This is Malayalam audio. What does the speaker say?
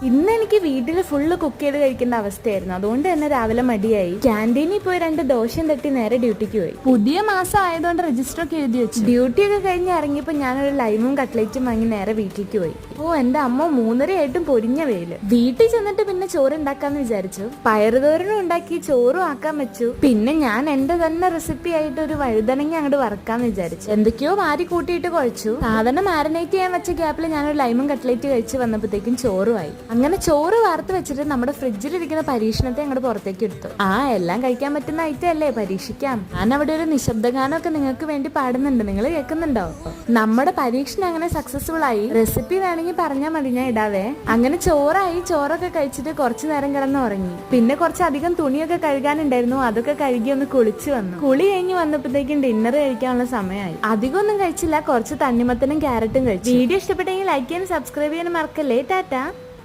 ഇന്ന് എനിക്ക് വീട്ടിൽ ഫുള്ള് കുക്ക് ചെയ്ത് കഴിക്കേണ്ട അവസ്ഥയായിരുന്നു. അതുകൊണ്ട് തന്നെ രാവിലെ മടിയായി. ക്യാൻറ്റീനിൽ പോയി 2 ദോശയും തട്ടി നേരെ ഡ്യൂട്ടിക്ക് പോയി. പുതിയ മാസം ആയതുകൊണ്ട് രജിസ്റ്റർ ഒക്കെ എഴുതി വെച്ചു. ഡ്യൂട്ടി ഒക്കെ കഴിഞ്ഞ് ഇറങ്ങിയപ്പോൾ ഞാനൊരു ലൈമും കട്ട്ലേറ്റും വാങ്ങി നേരെ വീട്ടിലേക്ക് പോയി. എന്റെ അമ്മ 3:30 പൊരിഞ്ഞ വെയില്. വീട്ടിൽ ചെന്നിട്ട് പിന്നെ ചോറ് ഉണ്ടാക്കാന്ന് വിചാരിച്ചു. പയറുതോരനും ഉണ്ടാക്കി ചോറും ആക്കാൻ വെച്ചു. പിന്നെ ഞാൻ എന്റെ തന്നെ റെസിപ്പി ആയിട്ട് ഒരു വഴുതനങ്ങ അങ്ങോട്ട് വറക്കാന്ന് വിചാരിച്ചു. എന്തൊക്കെയോ മാറി കൂട്ടിയിട്ട് കുഴച്ചു. സാധനം മാരിനേറ്റ് ചെയ്യാൻ വെച്ച ഗ്യാപ്പിൽ ഞാനൊരു ലൈമും കട്ട്ലേറ്റ് കഴിച്ച് വന്നപ്പോഴത്തേക്കും ചോറുമായി. അങ്ങനെ ചോറ് വാർത്ത് വെച്ചിട്ട് നമ്മുടെ ഫ്രിഡ്ജിലിരിക്കുന്ന പരീക്ഷണത്തെ അങ്ങോട്ട് പുറത്തേക്ക് എടുത്തു. എല്ലാം കഴിക്കാൻ പറ്റുന്ന ഐറ്റം അല്ലേ, പരീക്ഷിക്കാം. ഞാൻ അവിടെ ഒരു നിശബ്ദഗാനമൊക്കെ നിങ്ങൾക്ക് വേണ്ടി പാടുന്നുണ്ട്, നിങ്ങൾ കേൾക്കുന്നുണ്ടോ? നമ്മുടെ പരീക്ഷണം അങ്ങനെ സക്സസ്ഫുൾ ആയി. റെസിപ്പി വേണമെങ്കിൽ പറഞ്ഞാൽ മതി, ഞാൻ ഇടാവേ. അങ്ങനെ ചോറായി. ചോറൊക്കെ കഴിച്ചിട്ട് കുറച്ചു നേരം കിടന്ന് ഉറങ്ങി. പിന്നെ കുറച്ചധികം തുണിയൊക്കെ കഴുകാനുണ്ടായിരുന്നു, അതൊക്കെ കഴുകി ഒന്ന് കുളിച്ചു വന്നു. കുളി കഴിഞ്ഞ് വന്നപ്പോഴത്തേക്കും ഡിന്നർ കഴിക്കാനുള്ള സമയമായി. അധികം ഒന്നും കഴിച്ചില്ല, കുറച്ച് തണ്ണിമത്തനും ക്യാരറ്റും കഴിച്ചു. വീഡിയോ ഇഷ്ടപ്പെട്ടെങ്കിൽ ലൈക്ക് ചെയ്യാനും സബ്സ്ക്രൈബ് ചെയ്യാനും മറക്കല്ലേ. ടാറ്റാ.